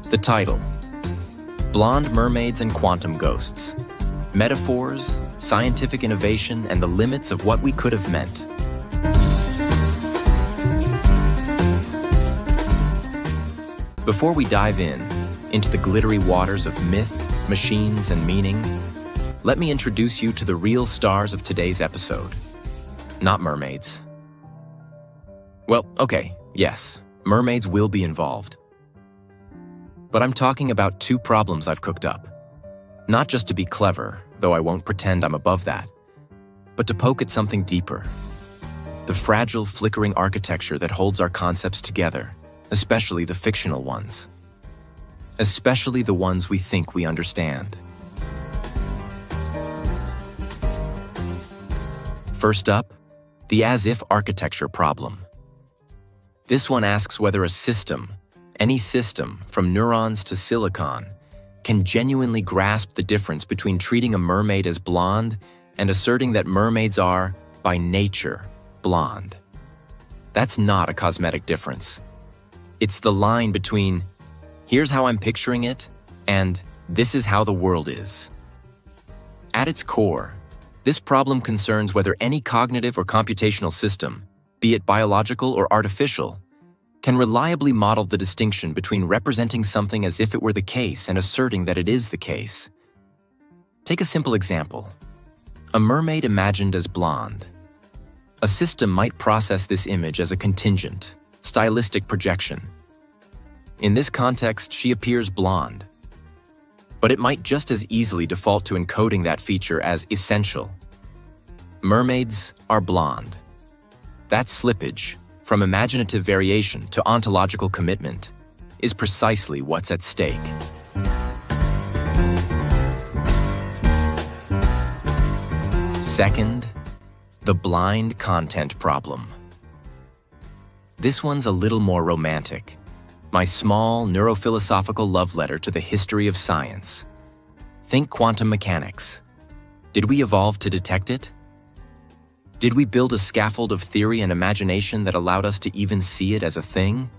The title: Blonde Mermaids and Quantum Ghosts. Metaphors, scientific innovation, and the limits of what we could have meant. Before we dive into the glittery waters of myth, machines, and meaning, let me introduce you to the real stars of today's episode. Not mermaids. Well, okay, yes, mermaids will be involved. But I'm talking about two problems I've cooked up. Not just to be clever, though I won't pretend I'm above that, but to poke at something deeper. The fragile, flickering architecture that holds our concepts together, especially the fictional ones. Especially the ones we think we understand. First up, the as-if architecture problem. This one asks whether a system, any system, from neurons to silicon, can genuinely grasp the difference between treating a mermaid as blonde and asserting that mermaids are, by nature, blonde. That's not a cosmetic difference. It's the line between, here's how I'm picturing it, and this is how the world is. At its core, this problem concerns whether any cognitive or computational system, be it biological or artificial, can reliably model the distinction between representing something as if it were the case and asserting that it is the case. Take a simple example. A mermaid imagined as blonde. A system might process this image as a contingent, stylistic projection. In this context, she appears blonde. But it might just as easily default to encoding that feature as essential. Mermaids are blonde. That slippage, from imaginative variation to ontological commitment, is precisely what's at stake. Second, the blind content problem. This one's a little more romantic. My small, neurophilosophical love letter to the history of science. Think quantum mechanics. Did we evolve to detect it? Did we build a scaffold of theory and imagination that allowed us to even see it as a thing?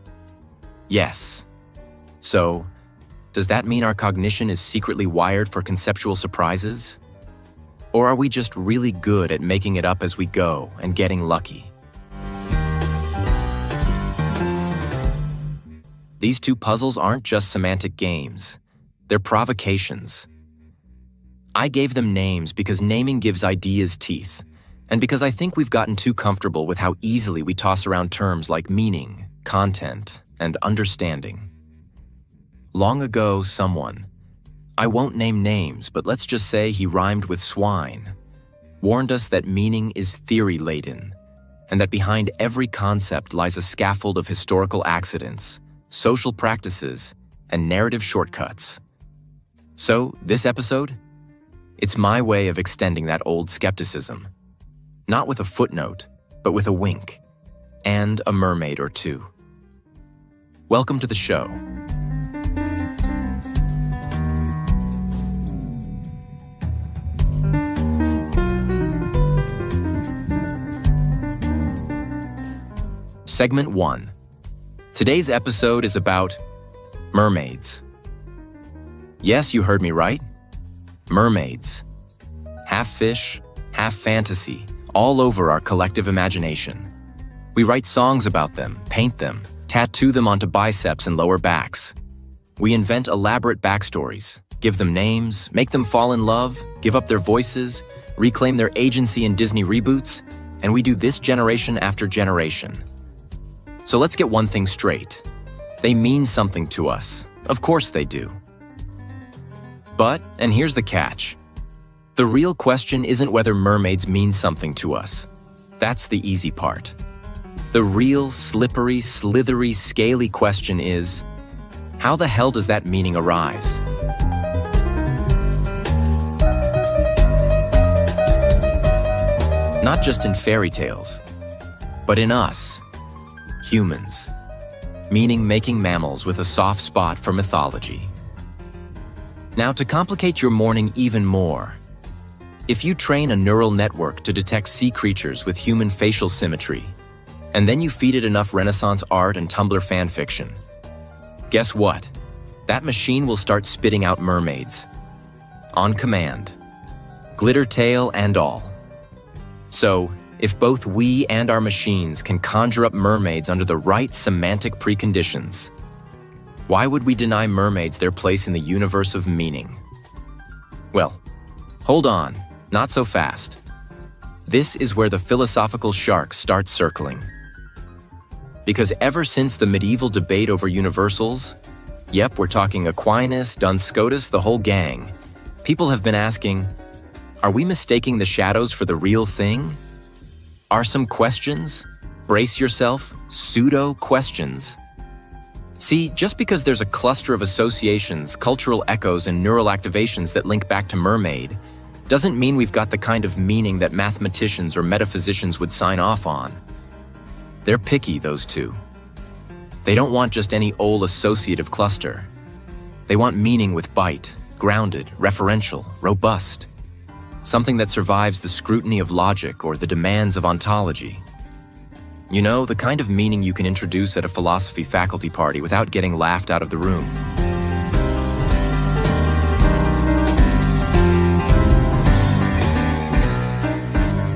Yes. So, does that mean our cognition is secretly wired for conceptual surprises? Or are we just really good at making it up as we go and getting lucky? These two puzzles aren't just semantic games. They're provocations. I gave them names because naming gives ideas teeth, and because I think we've gotten too comfortable with how easily we toss around terms like meaning, content, and understanding. Long ago, someone, I won't name names, but let's just say he rhymed with swine, warned us that meaning is theory-laden, and that behind every concept lies a scaffold of historical accidents, social practices, and narrative shortcuts. So, this episode? It's my way of extending that old skepticism. Not with a footnote, but with a wink, and a mermaid or two. Welcome to the show. Segment 1. Today's episode is about mermaids. Yes, you heard me right. Mermaids. Half fish, half fantasy, all over our collective imagination. We write songs about them, paint them, tattoo them onto biceps and lower backs. We invent elaborate backstories, give them names, make them fall in love, give up their voices, reclaim their agency in Disney reboots, and we do this generation after generation. So let's get one thing straight. They mean something to us. Of course they do. But, and here's the catch, the real question isn't whether mermaids mean something to us. That's the easy part. The real, slippery, slithery, scaly question is, how the hell does that meaning arise? Not just in fairy tales, but in us, humans, meaning-making mammals with a soft spot for mythology. Now, to complicate your morning even more, if you train a neural network to detect sea creatures with human facial symmetry, and then you feed it enough Renaissance art and Tumblr fan fiction, guess what? that machine will start spitting out mermaids. On command. Glitter tail and all. So, if both we and our machines can conjure up mermaids under the right semantic preconditions, why would we deny mermaids their place in the universe of meaning? Well, hold on, not so fast. This is where the philosophical sharks start circling. Because ever since the medieval debate over universals, yep, we're talking Aquinas, Duns Scotus, the whole gang, people have been asking, are we mistaking the shadows for the real thing? Are some questions, brace yourself, pseudo-questions. See, just because there's a cluster of associations, cultural echoes, and neural activations that link back to mermaid, doesn't mean we've got the kind of meaning that mathematicians or metaphysicians would sign off on. They're picky, those two. They don't want just any old associative cluster. They want meaning with bite, grounded, referential, robust. Something that survives the scrutiny of logic or the demands of ontology. You know, the kind of meaning you can introduce at a philosophy faculty party without getting laughed out of the room.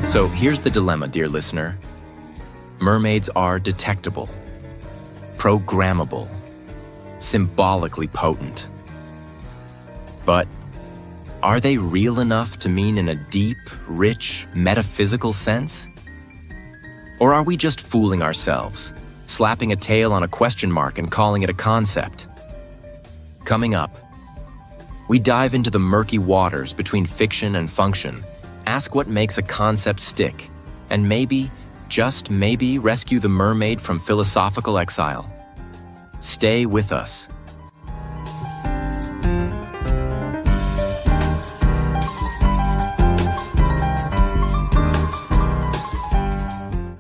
So here's the dilemma, dear listener. Mermaids are detectable, programmable, symbolically potent. But are they real enough to mean in a deep, rich, metaphysical sense? Or are we just fooling ourselves, slapping a tail on a question mark and calling it a concept? Coming up, we dive into the murky waters between fiction and function, ask what makes a concept stick, and maybe, just maybe, rescue the mermaid from philosophical exile. Stay with us.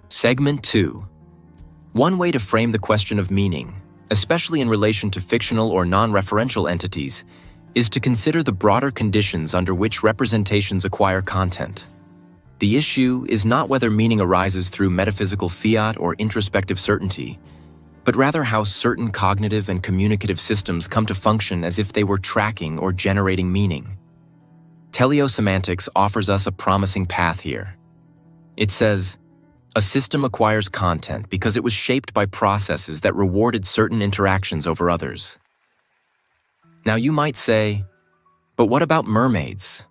Segment 2. One way to frame the question of meaning, especially in relation to fictional or non-referential entities, is to consider the broader conditions under which representations acquire content. The issue is not whether meaning arises through metaphysical fiat or introspective certainty, but rather how certain cognitive and communicative systems come to function as if they were tracking or generating meaning. Teleosemantics offers us a promising path here. It says, a system acquires content because it was shaped by processes that rewarded certain interactions over others. Now you might say, but what about mermaids?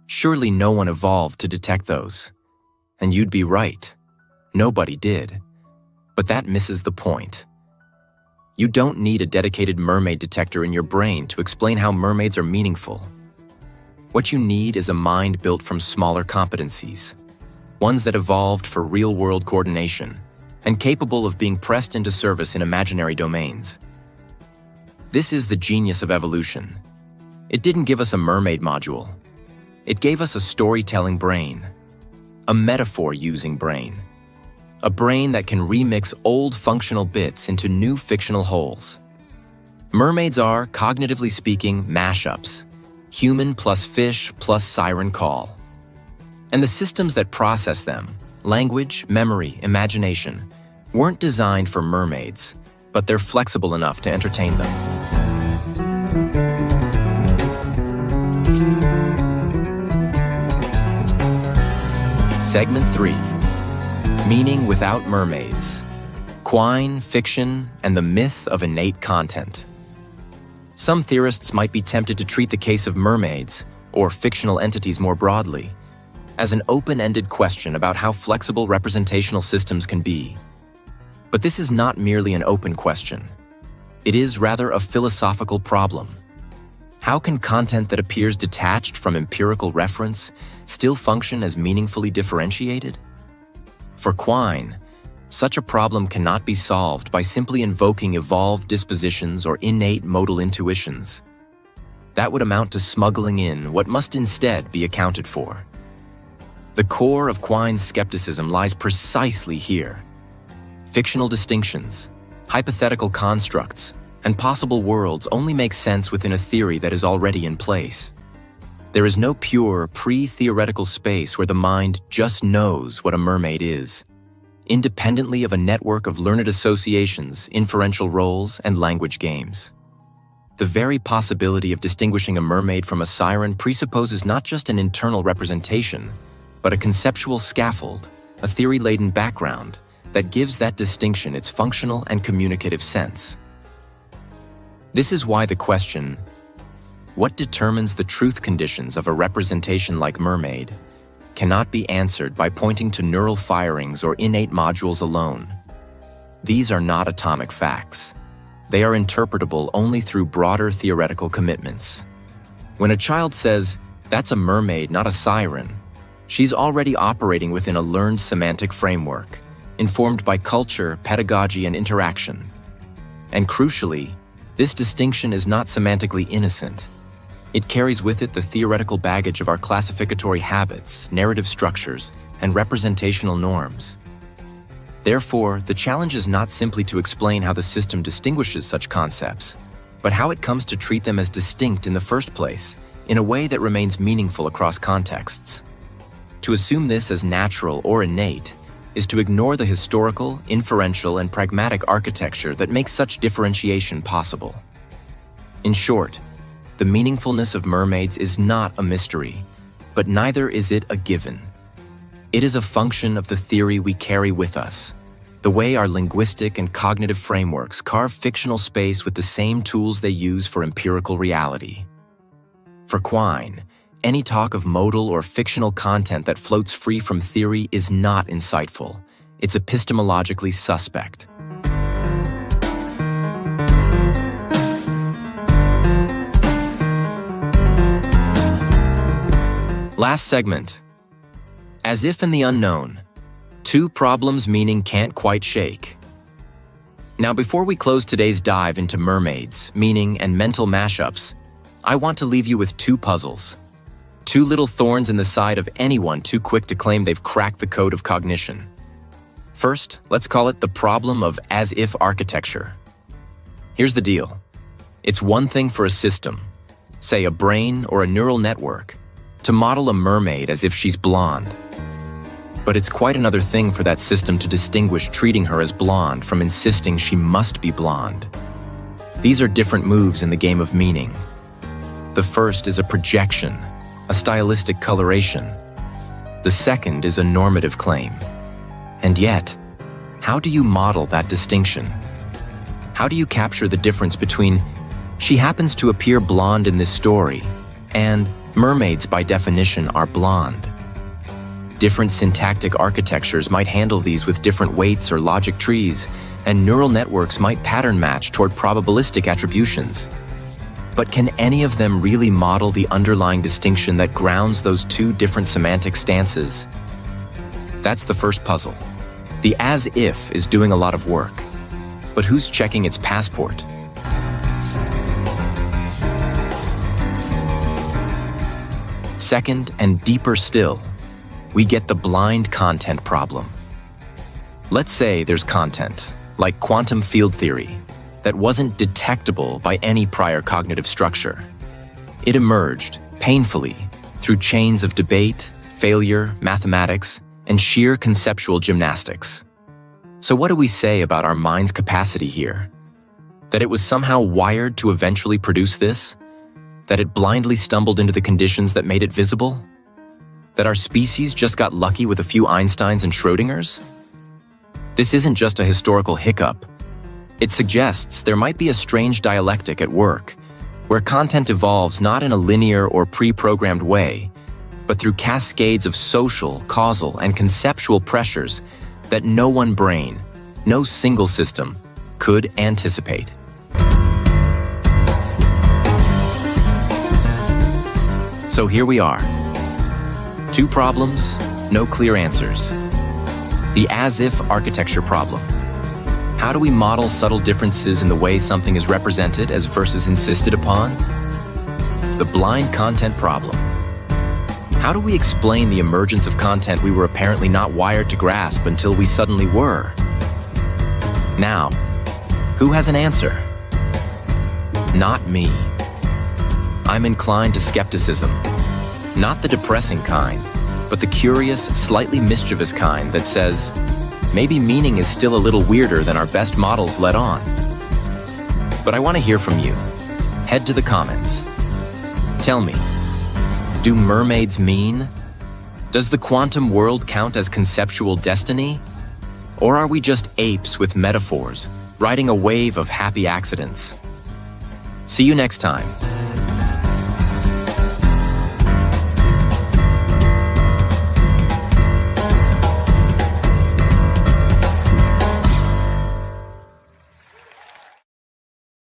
Surely no one evolved to detect those. And you'd be right. Nobody did. But that misses the point. You don't need a dedicated mermaid detector in your brain to explain how mermaids are meaningful. What you need is a mind built from smaller competencies, ones that evolved for real-world coordination and capable of being pressed into service in imaginary domains. This is the genius of evolution. It didn't give us a mermaid module. It gave us a storytelling brain, a metaphor-using brain, a brain that can remix old functional bits into new fictional wholes. Mermaids are, cognitively speaking, mashups, human plus fish plus siren call. And the systems that process them, language, memory, imagination, weren't designed for mermaids, but they're flexible enough to entertain them. Segment 3. Meaning without mermaids. Quine, fiction, and the myth of innate content. Some theorists might be tempted to treat the case of mermaids, or fictional entities more broadly, as an open-ended question about how flexible representational systems can be. But this is not merely an open question. It is rather a philosophical problem. How can content that appears detached from empirical reference still function as meaningfully differentiated? For Quine, such a problem cannot be solved by simply invoking evolved dispositions or innate modal intuitions. That would amount to smuggling in what must instead be accounted for. The core of Quine's skepticism lies precisely here. Fictional distinctions, hypothetical constructs, and possible worlds only make sense within a theory that is already in place. There is no pure, pre-theoretical space where the mind just knows what a mermaid is, independently of a network of learned associations, inferential roles, and language games. The very possibility of distinguishing a mermaid from a siren presupposes not just an internal representation, but a conceptual scaffold, a theory-laden background that gives that distinction its functional and communicative sense. This is why the question, what determines the truth conditions of a representation like mermaid, cannot be answered by pointing to neural firings or innate modules alone. These are not atomic facts. They are interpretable only through broader theoretical commitments. When a child says, "That's a mermaid, not a siren," she's already operating within a learned semantic framework, informed by culture, pedagogy, and interaction. And crucially, this distinction is not semantically innocent. It carries with it the theoretical baggage of our classificatory habits, narrative structures, and representational norms. Therefore, the challenge is not simply to explain how the system distinguishes such concepts, but how it comes to treat them as distinct in the first place, in a way that remains meaningful across contexts. To assume this as natural or innate is to ignore the historical, inferential, and pragmatic architecture that makes such differentiation possible. In short, the meaningfulness of mermaids is not a mystery, but neither is it a given. It is a function of the theory we carry with us, the way our linguistic and cognitive frameworks carve fictional space with the same tools they use for empirical reality. For Quine, any talk of modal or fictional content that floats free from theory is not insightful. It's epistemologically suspect. Last segment. As if in the unknown, two problems meaning can't quite shake. Now, before we close today's dive into mermaids, meaning, and mental mashups, I want to leave you with two puzzles. Two little thorns in the side of anyone too quick to claim they've cracked the code of cognition. First, let's call it the problem of as-if architecture. Here's the deal. It's one thing for a system, say a brain or a neural network, to model a mermaid as if she's blonde. But it's quite another thing for that system to distinguish treating her as blonde from insisting she must be blonde. These are different moves in the game of meaning. The first is a projection, a stylistic coloration. The second is a normative claim. And yet, how do you model that distinction? How do you capture the difference between "she happens to appear blonde in this story" and "mermaids by definition are blonde"? Different syntactic architectures might handle these with different weights or logic trees, and neural networks might pattern match toward probabilistic attributions. But can any of them really model the underlying distinction that grounds those two different semantic stances? That's the first puzzle. The as-if is doing a lot of work, but who's checking its passport? Second, and deeper still, we get the blind content problem. Let's say there's content, like quantum field theory, that wasn't detectable by any prior cognitive structure. It emerged, painfully, through chains of debate, failure, mathematics, and sheer conceptual gymnastics. So what do we say about our mind's capacity here? That it was somehow wired to eventually produce this? That it blindly stumbled into the conditions that made it visible? That our species just got lucky with a few Einsteins and Schrödingers? This isn't just a historical hiccup. It suggests there might be a strange dialectic at work, where content evolves not in a linear or pre-programmed way, but through cascades of social, causal, and conceptual pressures that no one brain, no single system, could anticipate. So here we are. Two problems, no clear answers. The as-if architecture problem. How do we model subtle differences in the way something is represented as versus insisted upon? The blind content problem. How do we explain the emergence of content we were apparently not wired to grasp until we suddenly were? Now, who has an answer? Not me. I'm inclined to skepticism. Not the depressing kind, but the curious, slightly mischievous kind that says, maybe meaning is still a little weirder than our best models let on. But I want to hear from you. head to the comments. Tell me, do mermaids mean? Does the quantum world count as conceptual destiny? Or are we just apes with metaphors, riding a wave of happy accidents? See you next time.